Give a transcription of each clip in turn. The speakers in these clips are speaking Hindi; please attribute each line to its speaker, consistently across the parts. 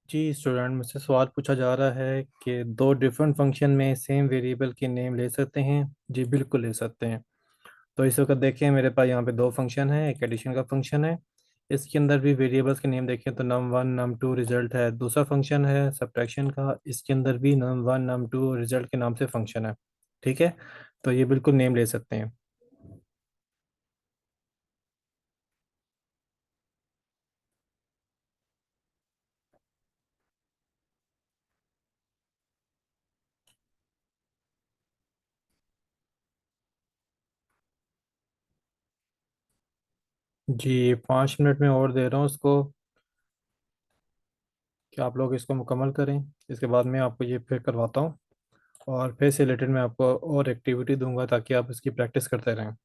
Speaker 1: जी, स्टूडेंट मुझसे सवाल पूछा जा रहा है कि दो डिफरेंट फंक्शन में सेम वेरिएबल की नेम ले सकते हैं। जी बिल्कुल ले सकते हैं। तो इस वक्त देखिए, मेरे पास यहाँ पे दो फंक्शन है, एक एडिशन का फंक्शन है। इसके अंदर भी वेरिएबल्स के नेम देखें तो num1 num2 रिजल्ट है। दूसरा फंक्शन है सब्ट्रैक्शन का, इसके अंदर भी num1 num2 रिजल्ट के नाम से फंक्शन है। ठीक है, तो ये बिल्कुल नेम ले सकते हैं। जी 5 मिनट में और दे रहा हूँ उसको कि आप लोग इसको मुकम्मल करें। इसके बाद मैं आपको ये फिर करवाता हूँ और फिर से रिलेटेड मैं आपको और एक्टिविटी दूंगा ताकि आप इसकी प्रैक्टिस करते रहें।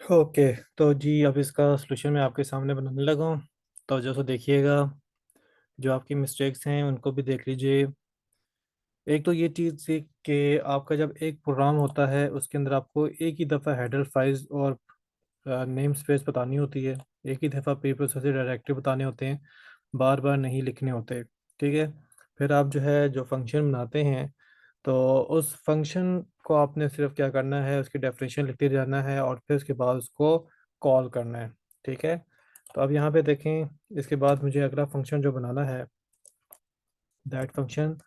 Speaker 1: ओके, तो जी अब इसका सलूशन मैं आपके सामने बनाने लगा हूँ। तो जैसे देखिएगा, जो आपकी मिस्टेक्स हैं उनको भी देख लीजिए। एक तो ये चीज़ थी कि आपका जब एक प्रोग्राम होता है उसके अंदर आपको एक ही दफ़ा हेडर फाइल्स और नेम स्पेस बतानी होती है। एक ही दफ़ा प्री प्रोसेसर डायरेक्टरी बताने होते हैं, बार बार नहीं लिखने होते। ठीक है। फिर आप जो है जो फंक्शन बनाते हैं, तो उस फंक्शन को आपने सिर्फ क्या करना है, उसकी डेफिनेशन लिखते जाना है और फिर उसके बाद उसको कॉल करना है। ठीक है। तो अब यहाँ पे देखें, इसके बाद मुझे अगला फंक्शन जो बनाना है, that function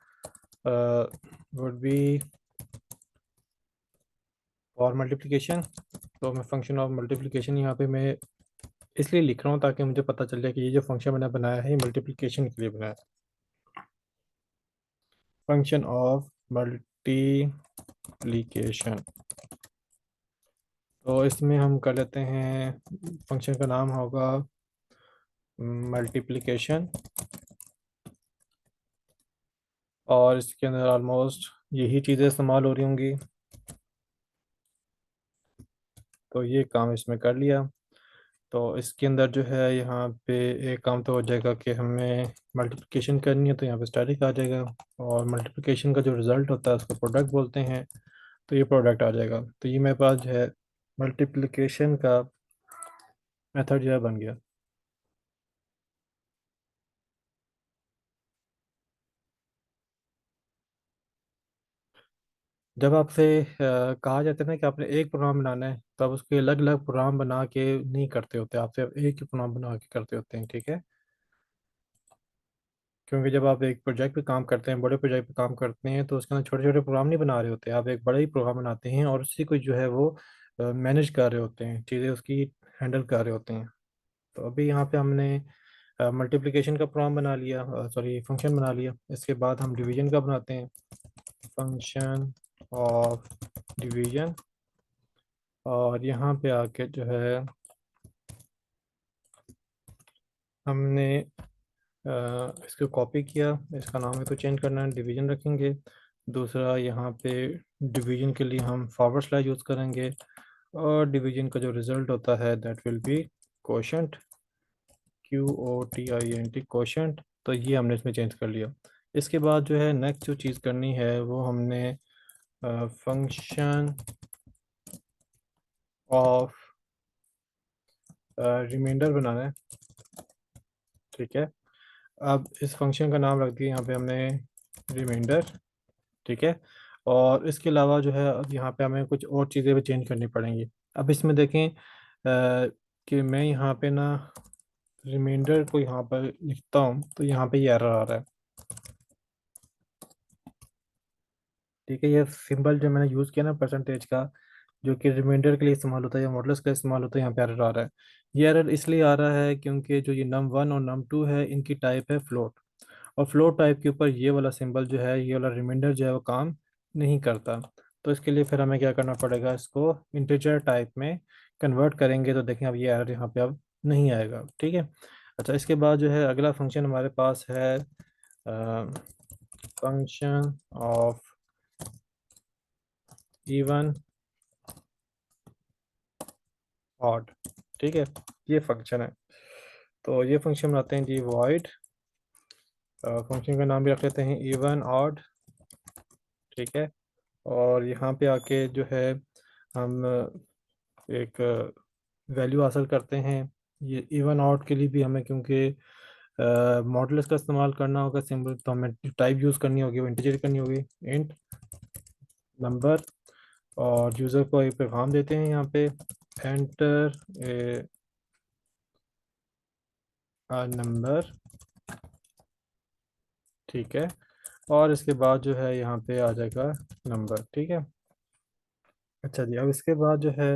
Speaker 1: would be for multiplication. तो मैं फंक्शन ऑफ मल्टीप्लिकेशन यहाँ पे मैं इसलिए लिख रहा हूँ ताकि मुझे पता चल जाए कि ये जो फंक्शन मैंने बनाया है ये मल्टीप्लिकेशन के लिए बनाया है। Function of multiplication. तो इसमें हम कर लेते हैं, फंक्शन का नाम होगा मल्टीप्लिकेशन, और इसके अंदर ऑलमोस्ट यही चीज़ें इस्तेमाल हो रही होंगी। तो ये काम इसमें कर लिया। तो इसके अंदर जो है यहाँ पे एक काम तो हो जाएगा कि हमें मल्टीप्लिकेशन करनी है, तो यहाँ पे स्टैटिक आ जाएगा। और मल्टीप्लिकेशन का जो रिज़ल्ट होता है उसको प्रोडक्ट बोलते हैं, तो ये प्रोडक्ट आ जाएगा। तो ये मेरे पास जो है मल्टीप्लिकेशन का मेथड जो है बन गया। जब आपसे कहा जाता है ना कि आपने एक प्रोग्राम बनाना है, तो आप उसके अलग अलग प्रोग्राम बना के नहीं करते होते, आप सिर्फ एक ही प्रोग्राम बना के करते होते हैं। ठीक है। क्योंकि जब आप एक प्रोजेक्ट पे काम करते हैं, बड़े प्रोजेक्ट पे काम करते हैं, तो उसके अंदर छोटे छोटे प्रोग्राम नहीं बना रहे होते, आप एक बड़ा ही प्रोग्राम बनाते हैं और उसी को जो है वो मैनेज कर रहे होते हैं, चीज़ें उसकी हैंडल कर रहे होते हैं। तो अभी यहाँ पे हमने मल्टीप्लिकेशन का प्रोग्राम बना लिया, सॉरी फंक्शन बना लिया। इसके बाद हम डिवीजन का बनाते हैं, फंक्शन ऑफ डिवीजन। और यहाँ पे आके जो है हमने इसको कॉपी किया, इसका नाम है तो चेंज करना है, डिवीजन रखेंगे। दूसरा यहाँ पे डिवीजन के लिए हम फॉरवर्ड स्लैश यूज़ करेंगे, और डिवीजन का जो रिज़ल्ट होता है that will be quotient, QOTINT quotient. तो ये हमने इसमें चेंज कर लिया। इसके बाद जो है नेक्स्ट जो चीज़ करनी है वो हमने फंक्शन ऑफ रिमाइंडर बनाना है। ठीक है। अब इस फंक्शन का नाम रख दिया यहाँ पे हमने रिमाइंडर। ठीक है। और इसके अलावा जो है अब यहाँ पे हमें कुछ और चीज़ें भी चेंज करनी पड़ेंगी। अब इसमें देखें कि मैं यहाँ पे ना रिमाइंडर को यहाँ पर लिखता हूँ तो यहाँ पे ये एरर आ रहा है। ठीक है। ये सिंबल जो मैंने यूज़ किया ना परसेंटेज का, जो कि रिमाइंडर के लिए इस्तेमाल होता है या मॉडल्स का इस्तेमाल होता है, यहाँ पे एरर आ रहा है। ये एरर इसलिए आ रहा है क्योंकि जो ये num1 और num2 है इनकी टाइप है फ्लोट, और फ्लोट टाइप के ऊपर ये वाला सिंबल जो है, ये वाला रिमाइंडर जो है वो काम नहीं करता। तो इसके लिए फिर हमें क्या करना पड़ेगा, इसको इंटीजर टाइप में कन्वर्ट करेंगे। तो देखें अब ये एरर यहाँ पे अब नहीं आएगा। ठीक है। अच्छा, इसके बाद जो है अगला फंक्शन हमारे पास है फंक्शन ऑफ इवन ऑड। ठीक है। ये फंक्शन है। तो ये फंक्शन बनाते हैं जी वॉइड, फंक्शन का नाम भी रख लेते हैं इवन ऑड। ठीक है। और यहाँ पे आके जो है हम एक वैल्यू हासिल करते हैं। ये इवन आउट के लिए भी हमें, क्योंकि मॉडल्स का इस्तेमाल करना होगा सिंबल, तो हमें टाइप यूज़ करनी होगी, वो इंटीजर करनी होगी, इंट नंबर। और यूज़र को एक पैगाम देते हैं यहाँ पे, एंटर ए नंबर। ठीक है। और इसके बाद जो है यहाँ पे आ जाएगा नंबर। ठीक है। अच्छा जी, अब इसके बाद जो है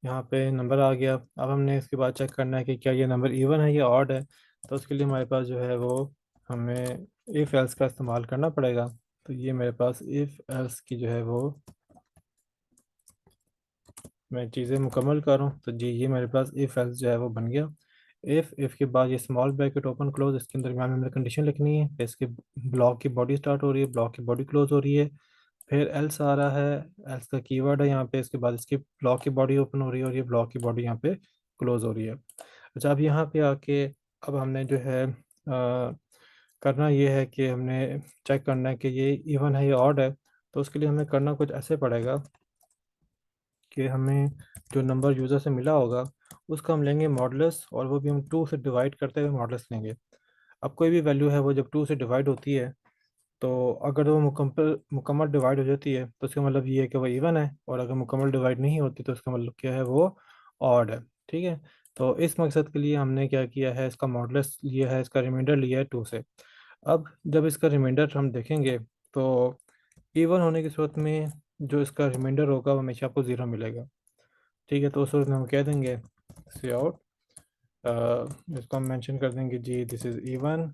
Speaker 1: यहाँ पे नंबर आ गया। अब हमने इसके बाद चेक करना है कि क्या ये नंबर इवन है या ऑड है। तो उसके लिए हमारे पास जो है वो हमें इफ़ एल्स का इस्तेमाल करना पड़ेगा। तो ये मेरे पास इफ़ एल्स की जो है वो मैं चीज़ें मुकम्मल करूँ, तो जी ये मेरे पास इफ़ एल्स जो है वो बन गया। इफ़ के बाद ये स्मॉल ब्रैकेट ओपन क्लोज, इसके अंदर में हमें कंडीशन लिखनी है। फिर इसके ब्लॉक की बॉडी स्टार्ट हो रही है, ब्लॉक की बॉडी क्लोज हो रही है। फिर एल्स आ रहा है, एल्स का कीवर्ड है यहाँ पे, इसके बाद इसकी ब्लॉक की बॉडी ओपन हो रही है और ये ब्लॉक की बॉडी यहाँ पे क्लोज हो रही है। अच्छा, अब यहाँ पे आके अब हमने जो है करना ये है कि हमने चेक करना है कि ये इवन है या ऑड है। तो उसके लिए हमें करना कुछ ऐसे पड़ेगा कि हमें जो नंबर यूज़र से मिला होगा उसका हम लेंगे मॉडुलस, और वो भी हम 2 से डिवाइड करते हुए मॉडुलस लेंगे। अब कोई भी वैल्यू है वो जब 2 से डिवाइड होती है, तो अगर वो मुकम्मल मुकम्मल डिवाइड हो जाती है तो इसका मतलब ये है कि वो इवन है, और अगर मुकम्मल डिवाइड नहीं होती तो इसका मतलब क्या है, वो ऑड है। ठीक है। तो इस मकसद के लिए हमने क्या किया है, इसका मॉडुलस लिया है, इसका रिमाइंडर लिया है 2 से। अब जब इसका रिमाइंडर हम देखेंगे तो इवन होने की सूरत में जो इसका रिमाइंडर होगा वो हमेशा आपको ज़ीरो मिलेगा। ठीक है। तो उस सूरत में हम कह देंगे सी आउट, इसको हम मेंशन कर देंगे जी दिस इज़ इवन।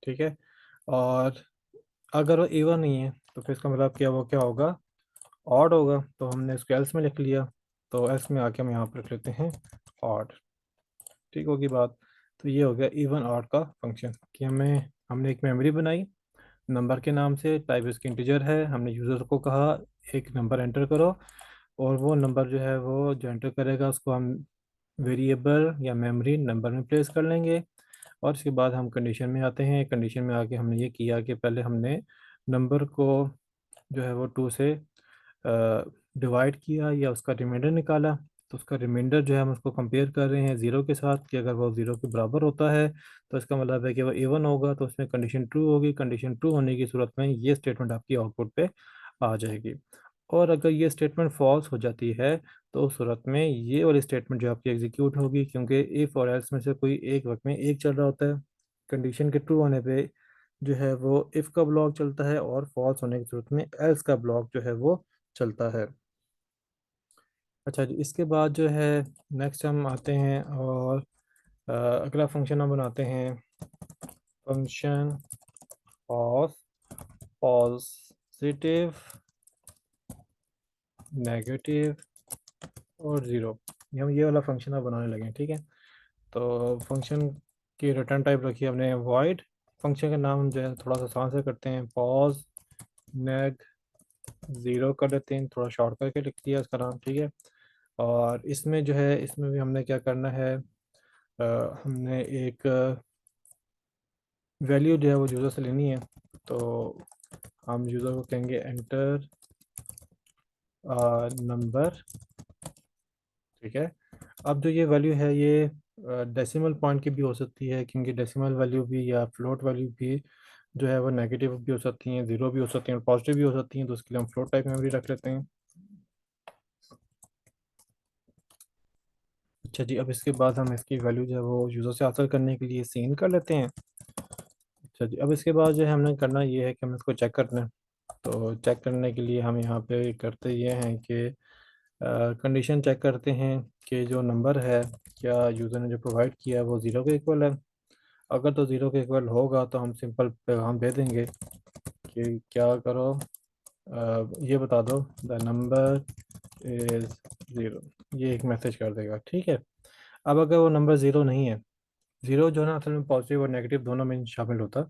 Speaker 1: ठीक है। और अगर वो इवन नहीं है तो फिर इसका मतलब क्या, वो क्या होगा, ऑड होगा। तो हमने इसको एल्स में लिख लिया, तो एल्स में आके हम यहाँ पर लिख लेते हैं ऑड। ठीक होगी बात। तो ये हो गया इवन ऑड का फंक्शन कि हमने एक मेमोरी बनाई नंबर के नाम से, टाइप इसकी इंटीजर है। हमने यूज़र को कहा एक नंबर एंटर करो, और वो नंबर जो है वो जो एंटर करेगा उसको हम वेरिएबल या मेमोरी नंबर में प्लेस कर लेंगे। और इसके बाद हम कंडीशन में आते हैं। कंडीशन में आके हमने ये किया कि पहले हमने नंबर को जो है वो 2 से डिवाइड किया या उसका रिमाइंडर निकाला। तो उसका रिमाइंडर जो है हम उसको कंपेयर कर रहे हैं ज़ीरो के साथ, कि अगर वो ज़ीरो के बराबर होता है तो इसका मतलब है कि वो इवन होगा, तो उसमें कंडीशन ट्रू होगी। कंडीशन ट्रू होने की सूरत में ये स्टेटमेंट आपकी आउटपुट पे आ जाएगी। और अगर ये स्टेटमेंट फॉल्स हो जाती है तो उस सूरत में ये वाली स्टेटमेंट जो आपकी एग्जीक्यूट होगी, क्योंकि इफ़ और एल्स में से कोई एक वक्त में एक चल रहा होता है। कंडीशन के ट्रू होने पे जो है वो इफ़ का ब्लॉक चलता है, और फॉल्स होने की सूरत में एल्स का ब्लॉक जो है वो चलता है। अच्छा जी, इसके बाद जो है नेक्स्ट हम आते हैं, और अगला फंक्शन हम बनाते हैं फंक्शन ऑफ पॉजिटिव, नेगेटिव और ज़ीरो। ये हम ये वाला फंक्शन अब बनाने लगे हैं। ठीक है। तो फंक्शन की रिटर्न टाइप रखी है हमने वॉइड। फंक्शन का नाम जो है थोड़ा सा आसान से करते हैं, पॉज नेग ज़ीरो कर देते हैं, थोड़ा शॉर्ट करके लिख दिया इसका नाम। ठीक है। और इसमें जो है, इसमें भी हमने क्या करना है, हमने एक वैल्यू जो है वो यूज़र से लेनी है। तो हम यूज़र को कहेंगे एंटर नंबर। ठीक है। अब जो ये वैल्यू है ये डेसिमल पॉइंट की भी हो सकती है, क्योंकि डेसिमल वैल्यू भी या फ्लोट वैल्यू भी जो है वो नेगेटिव भी हो सकती हैं, ज़ीरो भी हो सकती हैं और पॉजिटिव भी हो सकती हैं। तो उसके लिए हम फ्लोट टाइप मेमोरी रख लेते हैं। अच्छा जी, अब इसके बाद हम इसकी वैल्यू जो है वो यूज़र से हासिल करने के लिए सीन कर लेते हैं। अच्छा जी, अब इसके बाद जो है हमने करना ये है कि हमें इसको चेक करना है। तो चेक करने के लिए हम यहाँ पे करते ये हैं कि कंडीशन चेक करते हैं कि जो नंबर है, क्या यूज़र ने जो प्रोवाइड किया है वो ज़ीरो के इक्वल है। अगर तो ज़ीरो के इक्वल होगा तो हम सिंपल पैगाम दे देंगे कि क्या करो, ये बता दो द नंबर इज़ ज़ीरो। ये एक मैसेज कर देगा। ठीक है। अब अगर वो नंबर ज़ीरो नहीं है, ज़ीरो जो है ना असल में पॉजिटिव और नेगेटिव दोनों में शामिल होता,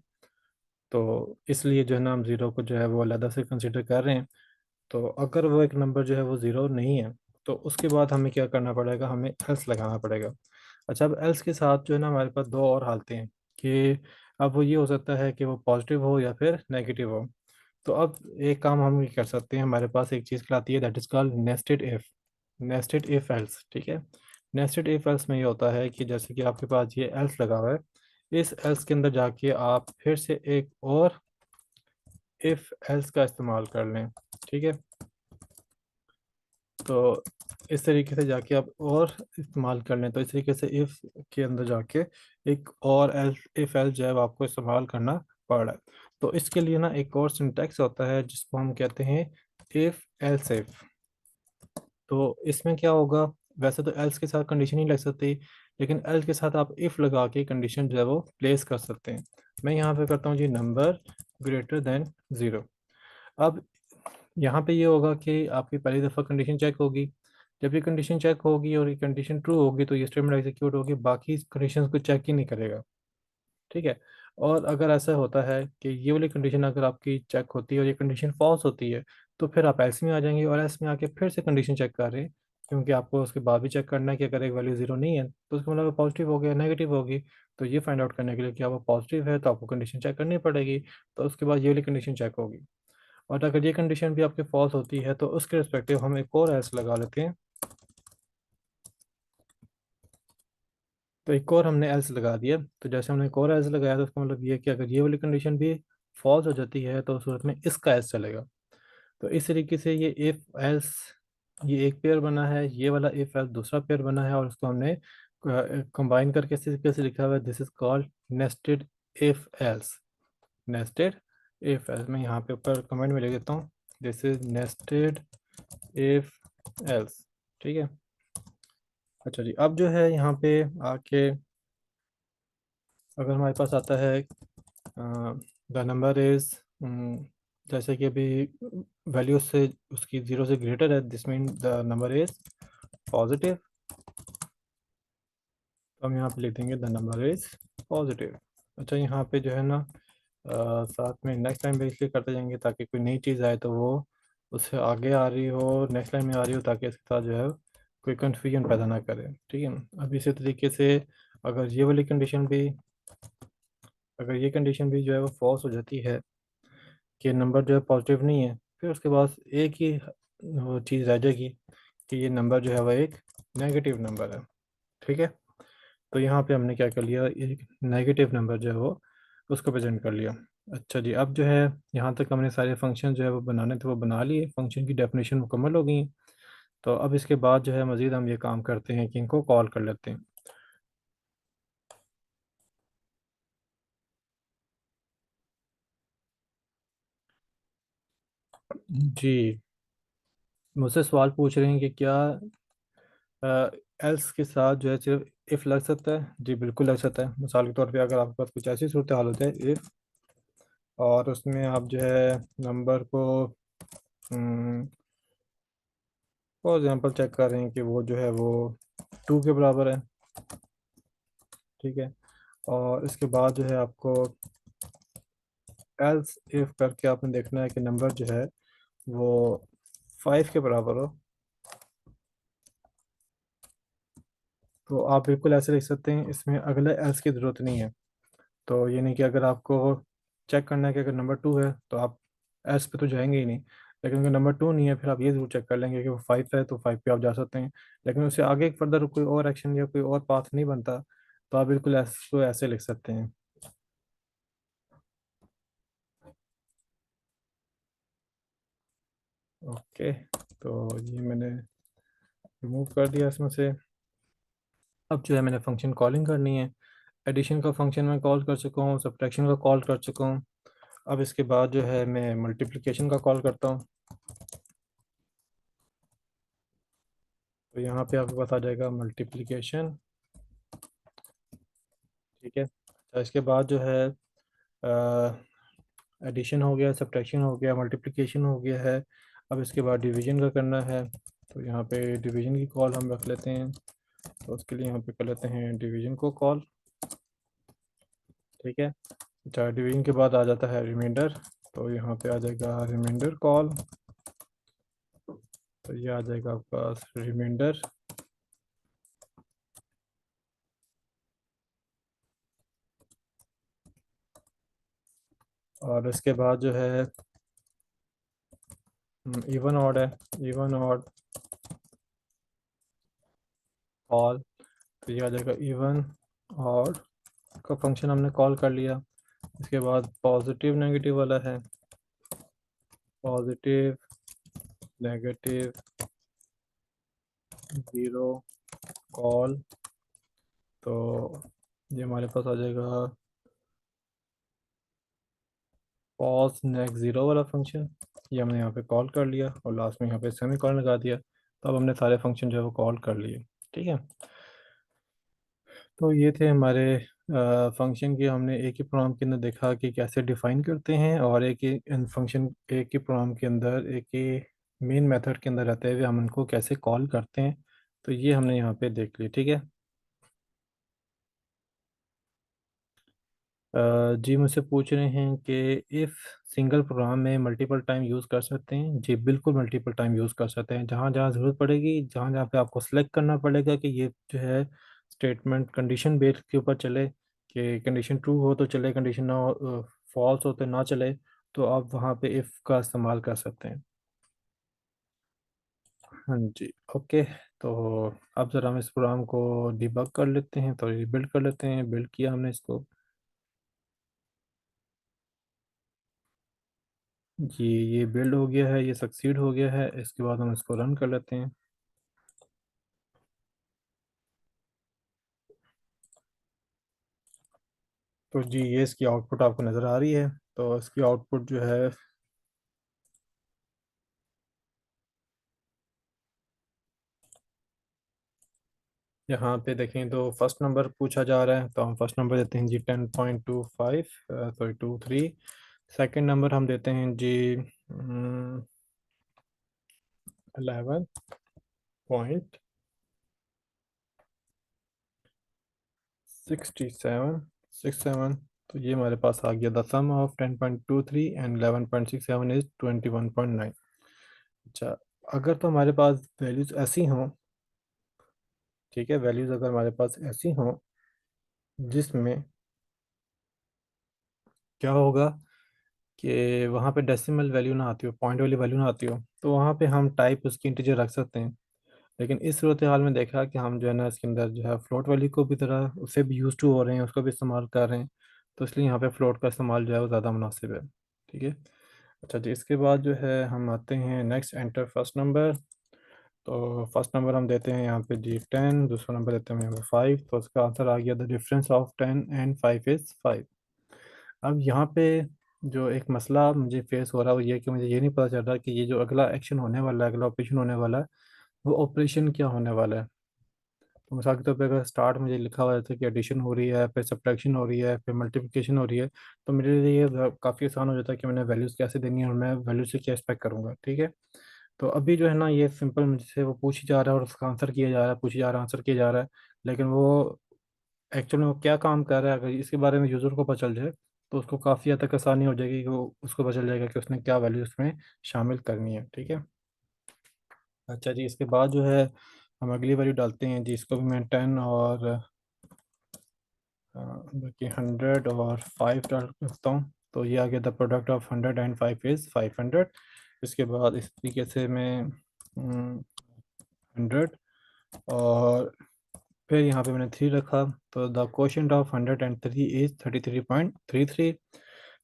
Speaker 1: तो इसलिए जो है ना हम ज़ीरो को जो है वो अलग से कंसिडर कर रहे हैं। तो अगर वो एक नंबर जो है वो ज़ीरो नहीं है तो उसके बाद हमें क्या करना पड़ेगा, हमें एल्स लगाना पड़ेगा। अच्छा, अब एल्स के साथ जो है ना हमारे पास दो और हालतें हैं कि अब वो ये हो सकता है कि वो पॉजिटिव हो या फिर नेगेटिव हो। तो अब एक काम हम ये कर सकते हैं, हमारे पास एक चीज़ कहलाती है that is called nested if. Nested if else. ठीक है। नेस्टेड इफ़ एल्स में ये होता है कि जैसे कि आपके पास ये एल्स लगा हुआ है, इस एल्स के अंदर जाके आप फिर से एक और इफ़ एल्स का इस्तेमाल कर लें। ठीक है। तो इस तरीके से जाके आप और इस्तेमाल कर लें, तो इस तरीके से इफ़ के अंदर जाके एक और एल्स इफ़ एल्स जो है वो आपको इस्तेमाल करना पड़ रहा है। तो इसके लिए ना एक और सिंटैक्स होता है जिसको हम कहते हैं इफ़ एल्स इफ़। तो इसमें क्या होगा, वैसे तो एल्स के साथ कंडीशन नहीं लग सकती, लेकिन एल्स के साथ आप इफ़ लगा के कंडीशन जो है वो प्लेस कर सकते हैं। मैं यहाँ पे करता हूँ जी नंबर ग्रेटर देन ज़ीरो। अब यहाँ पे ये होगा कि आपकी पहली दफ़ा कंडीशन चेक होगी। जब ये कंडीशन चेक होगी और ये कंडीशन ट्रू होगी तो ये स्टेटमेंट एग्जीक्यूट होगी, बाकी कंडीशंस को चेक ही नहीं करेगा। ठीक है। और अगर ऐसा होता है कि ये वाली कंडीशन अगर आपकी चेक होती है और ये कंडीशन फॉल्स होती है, तो फिर आप एल्स में आ जाएंगे और एल्स में आके फिर से कंडीशन चेक कर रहे हैं, क्योंकि आपको उसके बाद भी चेक करना है कि अगर एक वैल्यू जीरो नहीं है तो उसका मतलब पॉजिटिव हो गया, नेगेटिव होगी। तो ये फाइंड आउट करने के लिए कि आप वो पॉजिटिव है तो आपको कंडीशन चेक करनी पड़ेगी। तो उसके बाद ये वाली कंडीशन चेक होगी। और अगर ये कंडीशन भी आपकी फॉल्स होती है तो उसके रिस्पेक्टिव हम एक और एल्स लगा लेते हैं। तो एक और हमने एल्स लगा दिया। तो जैसे हमने एक और एल्स लगाया तो उसका मतलब ये है कि अगर ये वाली कंडीशन भी फॉल्स हो जाती है तो उस सूरत में इसका एल्स चलेगा। तो इस तरीके से ये इफ एल्स, ये एक पेयर बना है, ये वाला इफ एल्स दूसरा पेयर बना है, और उसको हमने कंबाइन करके इस तरीके से लिखा हुआ है, this is called nested if else. Nested if else, मैं यहाँ पे ऊपर कमेंट में लिख देता हूँ, this is nested if else. ठीक है। अच्छा जी, अब जो है यहाँ पे आके अगर हमारे पास आता है द नंबर इज, जैसे कि अभी वैल्यू से उसकी ज़ीरो से ग्रेटर है, this mean the number is positive. तो हम यहाँ पे लिख देंगे द नंबर इज पॉजिटिव। अच्छा, यहाँ पे जो है ना साथ में नेक्स्ट लाइन पे इसलिए करते जाएंगे ताकि कोई नई चीज़ आए तो वो उससे आगे आ रही हो, नेक्स्ट लाइन में आ रही हो, ताकि इसके साथ जो है कोई कन्फ्यूजन पैदा ना करे। ठीक है। अब इसी तरीके से अगर ये वाली कंडीशन भी, अगर ये कंडीशन भी जो है वो फॉल्स हो जाती है कि नंबर जो है पॉजिटिव नहीं है, फिर उसके बाद एक ही वो चीज़ रह जाएगी कि ये नंबर जो है वह एक नेगेटिव नंबर है। ठीक है। तो यहाँ पे हमने क्या कर लिया, एक नेगेटिव नंबर जो है वो उसको प्रेजेंट कर लिया। अच्छा जी, अब जो है यहाँ तक हमने सारे फंक्शन जो है वो बनाने थे वो बना लिए, फंक्शन की डेफिनेशन मुकम्मल हो गई। तो अब इसके बाद जो है मज़ीद हम ये काम करते हैं कि इनको कॉल कर लेते हैं। जी, मुझसे सवाल पूछ रहे हैं कि क्या एल्स के साथ जो है सिर्फ इफ़ लग सकता है। जी बिल्कुल लग सकता है। मिसाल के तौर पे अगर आपके पास कुछ ऐसी सूरत हाल होती है इफ़, और उसमें आप जो है नंबर को फॉर एग्जांपल चेक कर रहे हैं कि वो जो है वो टू के बराबर है। ठीक है। और इसके बाद जो है आपको एल्स इफ करके आपने देखना है कि नंबर जो है वो फाइव के बराबर हो। तो आप बिल्कुल ऐसे लिख सकते हैं, इसमें अगले एल्स की ज़रूरत नहीं है। तो ये नहीं कि अगर आपको चेक करना है कि अगर नंबर टू है तो आप एस पे तो जाएंगे ही नहीं, लेकिन अगर नंबर टू नहीं है फिर आप ये ज़रूर चेक कर लेंगे कि वो फाइव है, तो फाइव पे आप जा सकते हैं। लेकिन उससे आगे फर्दर कोई और एक्शन या कोई और पाथ नहीं बनता, तो आप बिल्कुल ऐसे ऐसे लिख सकते हैं। ओके। तो ये मैंने रिमूव कर दिया इसमें से। अब जो है मैंने फंक्शन कॉलिंग करनी है। एडिशन का फंक्शन मैं कॉल कर चुका हूँ, सब्ट्रैक्शन का कॉल कर चुका हूँ। अब इसके बाद जो है मैं मल्टीप्लिकेशन का कॉल करता हूँ। तो यहाँ पे आपके पास आ जाएगा मल्टीप्लिकेशन। ठीक है। तो इसके बाद जो है एडिशन हो गया, सब्ट्रैक्शन हो गया, मल्टीप्लिकेशन हो गया है। अब इसके बाद डिवीजन का करना है। तो यहाँ पे डिवीजन की कॉल हम रख लेते हैं। तो उसके लिए यहाँ पे कर लेते हैं डिवीजन को कॉल। ठीक है। अच्छा, डिवीजन के बाद आ जाता है रिमाइंडर। तो यहाँ पे आ जाएगा रिमाइंडर कॉल। तो ये आ जाएगा आपके पास रिमाइंडर। और इसके बाद जो है इवन ऑड है, इवन ऑड कॉल। तो ये आ जाएगा इवन ऑड का फंक्शन हमने कॉल कर लिया। इसके बाद पॉजिटिव नेगेटिव वाला है, पॉजिटिव नेगेटिव ज़ीरो कॉल। तो ये हमारे पास आ जाएगा पॉज नेक्स्ट ज़ीरो वाला फंक्शन। ये हमने यहाँ पे कॉल कर लिया और लास्ट में यहाँ पे सेमी कॉलन लगा दिया। तो अब हमने सारे फंक्शन जो है वो कॉल कर लिए। ठीक है। तो ये थे हमारे फंक्शन की, हमने एक ही प्रोग्राम के अंदर देखा कि कैसे डिफाइन करते हैं, और एक ही फंक्शन एक ही प्रोग्राम के अंदर एक ही मेन मेथड के अंदर रहते हुए हम उनको कैसे कॉल करते हैं। तो ये हमने यहाँ पे देख लिया। ठीक है। जी मुझसे पूछ रहे हैं कि इफ़ सिंगल प्रोग्राम में मल्टीपल टाइम यूज़ कर सकते हैं। जी बिल्कुल मल्टीपल टाइम यूज़ कर सकते हैं, जहाँ जहाँ ज़रूरत पड़ेगी, जहाँ जहाँ पे आपको सेलेक्ट करना पड़ेगा कि ये जो है स्टेटमेंट कंडीशन बेस के ऊपर चले, कि कंडीशन ट्रू हो तो चले, कंडीशन ना फॉल्स हो तो ना चले, तो आप वहाँ पे इफ़ का इस्तेमाल कर सकते हैं। हाँ जी। ओके। तो अब ज़रा हम इस प्रोग्राम को डिबग कर लेते हैं, तो रिबिल्ड कर लेते हैं। बिल्ड किया हमने इसको। जी ये बिल्ड हो गया है, ये सक्सीड हो गया है। इसके बाद हम इसको रन कर लेते हैं। तो जी ये इसकी आउटपुट आपको नज़र आ रही है। तो इसकी आउटपुट जो है, यहाँ पे देखें तो फर्स्ट नंबर पूछा जा रहा है, तो हम फर्स्ट नंबर देते हैं जी 10.25, सॉरी 23। सेकंड नंबर हम देते हैं जी 11.67 तो ये हमारे पास आ गया। The sum of 10.23 and 11.67 is 21.9। अच्छा, अगर तो हमारे पास वैल्यूज ऐसी हों, ठीक है, वैल्यूज अगर हमारे पास ऐसी हों जिसमें क्या होगा कि वहाँ पे डेसिमल वैल्यू ना आती हो, पॉइंट वाली वैल्यू ना आती हो, तो वहाँ पे हम टाइप उसकी इंटीजर रख सकते हैं। लेकिन इस सूरत हाल में देखा कि हम जो है ना इसके अंदर जो है फ्लोट वैल्यू को भी तरह उससे भी यूज टू हो रहे हैं, उसको भी इस्तेमाल कर रहे हैं। तो इसलिए यहाँ पे फ्लोट का इस्तेमाल जो है वो ज़्यादा मुनासिब है। ठीक है। अच्छा जी, इसके बाद जो है हम आते हैं नेक्स्ट, एंटर फर्स्ट नंबर। तो फर्स्ट नंबर हम देते हैं यहाँ पे जी 10, दूसरा नंबर देते हैं यहाँ पे 5। तो इसका आंसर आ गया, the difference of 10 and 5 is 5। अब यहाँ पे जो एक मसला मुझे फेस हो रहा है वो ये है कि मुझे ये नहीं पता चल रहा कि ये जो अगला एक्शन होने वाला है, अगला ऑपरेशन होने वाला है, वो ऑपरेशन क्या होने वाला है। तो मिसाल के तौर पे अगर स्टार्ट मुझे लिखा हुआ था कि एडिशन हो रही है, फिर सब्ट्रैक्शन हो रही है, फिर मल्टीप्लिकेशन हो रही है, तो मेरे लिए ये काफ़ी आसान हो जाता है कि मैंने वैल्यूज़ कैसे देनी है और मैं वैल्यू से क्या एक्सपेक्ट करूँगा। ठीक है। तो अभी जो है ना ये सिंपल मुझसे वो पूछ ही जा रहा है और उसका आंसर किया जा रहा है, पूछी जा रहा है, आंसर किया जा रहा है। लेकिन वो एक्चुअल में वो क्या काम कर रहा है, अगर इसके बारे में यूज़र को पता चल जाए तो उसको काफ़ी हद तक आसानी हो जाएगी कि वो उसको पता चल जाएगा कि उसने क्या वैल्यू उसमें शामिल करनी है। ठीक है। अच्छा जी, इसके बाद जो है हम अगली वैल्यू डालते हैं जी। इसको भी मैं 10 और बाकी 100 और 5 डाल सकता हूँ। तो ये आ गया, the product of 100 and 5 is 500। इसके बाद इस तरीके से मैं 100 और फिर यहाँ पे मैंने 3 रखा। तो द कोशेंट ऑफ 103 इज़ 33.33।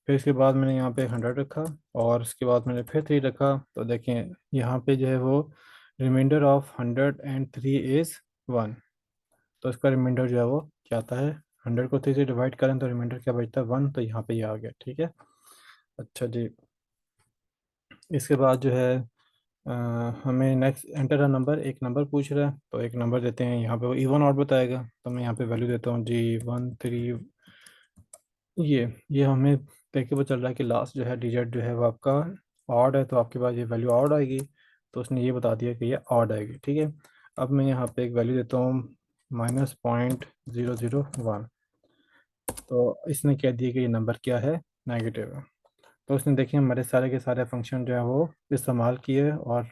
Speaker 1: फिर इसके बाद मैंने यहाँ पे 100 रखा और उसके बाद मैंने फिर 3 रखा। तो देखें यहाँ पे जो है वो रिमाइंडर ऑफ 103 इज़ 1। तो इसका रिमाइंडर जो है वो क्या आता है, 100 को 3 से डिवाइड करें तो रिमाइंडर क्या बचता है, 1। तो यहाँ पे ये आ गया। ठीक है। अच्छा जी, इसके बाद जो है अ, हमें नेक्स्ट एंटर अ नंबर, एक नंबर पूछ रहा है, तो एक नंबर देते हैं। यहाँ पे वो इवन ऑड बताएगा, तो मैं यहाँ पे वैल्यू देता हूँ जी 13। ये हमें देख के पता चल रहा है कि लास्ट जो है डिजिट जो है वो आपका ऑड है, तो आपके पास ये वैल्यू ऑड आएगी। तो उसने ये बता दिया कि ये ऑड आएगी। ठीक है। अब मैं यहाँ पे एक वैल्यू देता हूँ -0.001। तो इसने कह दिया कि ये नंबर क्या है, नेगेटिव है। तो उसने देखिए हमारे सारे के सारे फंक्शन जो है वो इस्तेमाल किए और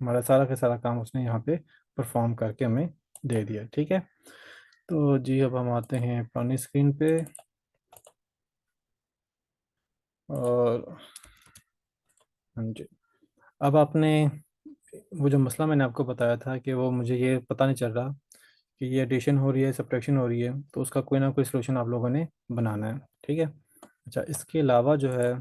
Speaker 1: हमारा सारा का सारा काम उसने यहाँ पे परफॉर्म करके हमें दे दिया। ठीक है। तो जी अब हम आते हैं पुरानी स्क्रीन पे। और हाँ जी, अब आपने वो जो मसला मैंने आपको बताया था कि वो मुझे ये पता नहीं चल रहा कि ये एडिशन हो रही है, सब्ट्रैक्शन हो रही है, तो उसका कोई ना कोई सलूशन आप लोगों ने बनाना है। ठीक है। अच्छा, इसके अलावा जो है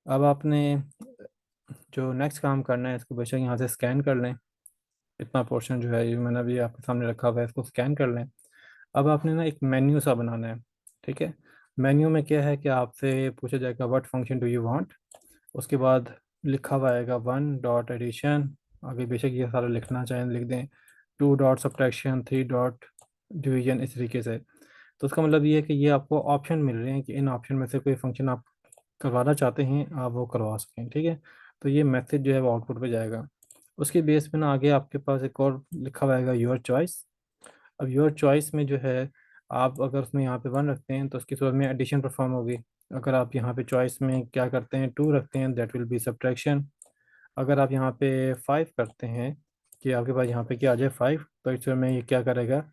Speaker 1: अब आपने जो नेक्स्ट काम करना है, इसको बेशक यहाँ से स्कैन कर लें। इतना पोर्शन जो है ये मैंने अभी आपके सामने रखा हुआ है, इसको स्कैन कर लें। अब आपने ना एक मेन्यू सा बनाना है। ठीक है। मेन्यू में क्या है कि आपसे पूछा जाएगा what function do you want. उसके बाद लिखा हुआ आएगा 1 डॉट एडिशन, आगे बेशक ये सारा लिखना चाहें लिख दें। 2 डॉट सब्ट्रैक्शन, 3 डॉट डिवीजन, इस तरीके से। तो उसका मतलब ये है कि ये आपको ऑप्शन मिल रहे हैं कि इन ऑप्शन में से कोई फंक्शन आप करवाना चाहते हैं, आप वो करवा सकें। ठीक है। तो ये मैसेज जो है वो आउटपुट पे जाएगा। उसके बेस पे ना आगे आपके पास एक और लिखा हुआ है योर चॉइस। अब योर चॉइस में जो है, आप अगर उसमें यहाँ पे 1 रखते हैं तो उसकी सूरत में एडिशन परफॉर्म होगी। अगर आप यहाँ पे चॉइस में क्या करते हैं, 2 रखते हैं, दैट विल बी सब्ट्रैक्शन। अगर आप यहाँ पे 5 करते हैं, कि आपके पास यहाँ पे क्या आ जाए 5, तो इस में ये क्या करेगा,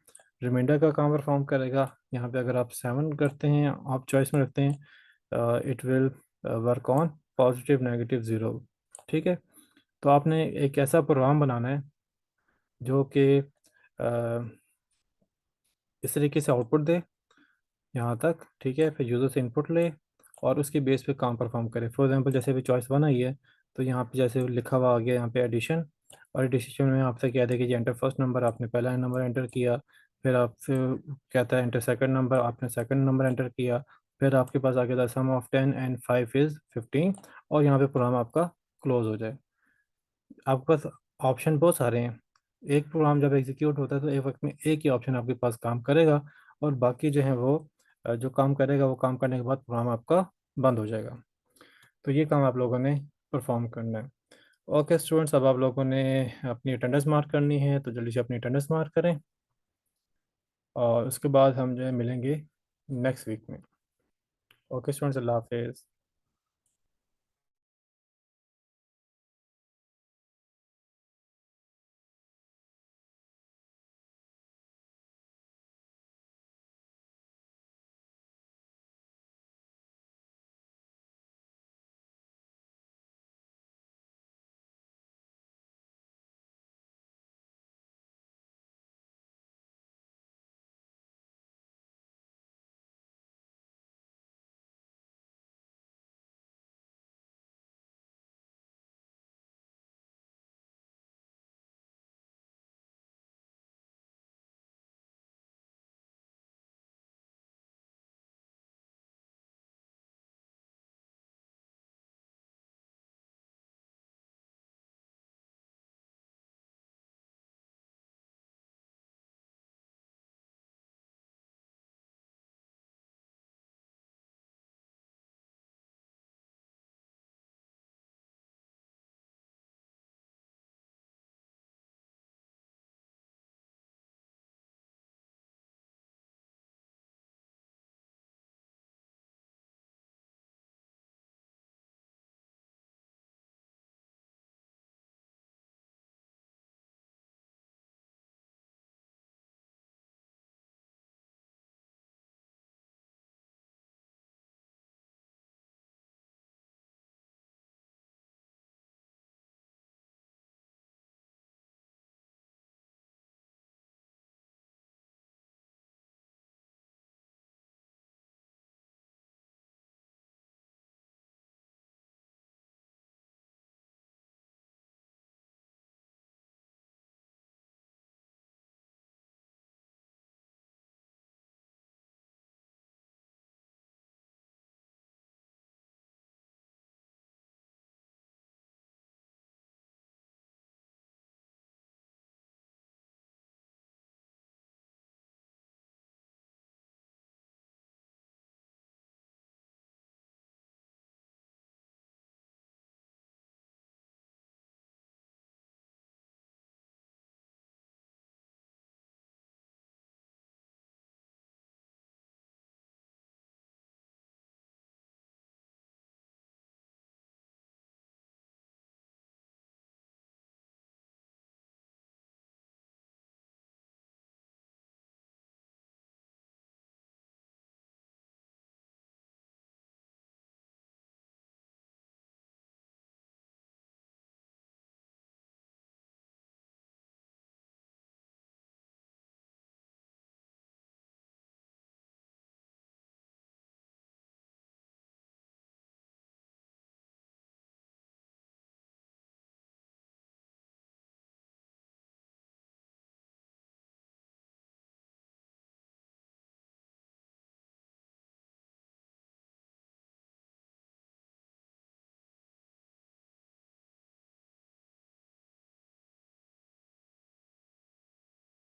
Speaker 1: रिमाइंडर का काम परफॉर्म करेगा। यहाँ पे अगर आप 7 करते हैं, आप चॉइस में रखते हैं, it will work on positive negative zero. ठीक है। तो आपने एक ऐसा प्रोग्राम बनाना है जो कि इस तरीके से आउटपुट दे यहाँ तक। ठीक है। फिर यूज़र से इनपुट ले और उसके बेस पे काम परफॉर्म करे। फॉर एग्जांपल जैसे भी चॉइस वन आई है, तो यहाँ पे जैसे लिखा हुआ आ गया यहाँ पे एडिशन। और एडिशन में आपसे कह दे कि जी एंटर फर्स्ट नंबर, आपने पहला नंबर एंटर किया। फिर आपसे कहता है एंटर सेकंड नंबर, आपने सेकंड नंबर एंटर किया। फिर आपके पास आ गया था सम ऑफ 10 and 5 is 15। और यहाँ पे प्रोग्राम आपका क्लोज हो जाए। आपके पास ऑप्शन बहुत सारे हैं। एक प्रोग्राम जब एग्जीक्यूट होता है तो एक वक्त में एक ही ऑप्शन आपके पास काम करेगा, और बाकी जो है वो जो काम करेगा वो काम करने के बाद प्रोग्राम आपका बंद हो जाएगा। तो ये काम आप लोगों ने परफॉर्म करना है। ओके स्टूडेंट्स, अब आप लोगों ने अपनी अटेंडेंस मार्क करनी है, तो जल्दी से अपनी अटेंडेंस मार्क करें। और उसके बाद हम जो है मिलेंगे नेक्स्ट वीक में। ओके स्टूडेंट्स, अल्लाह हाफिज़।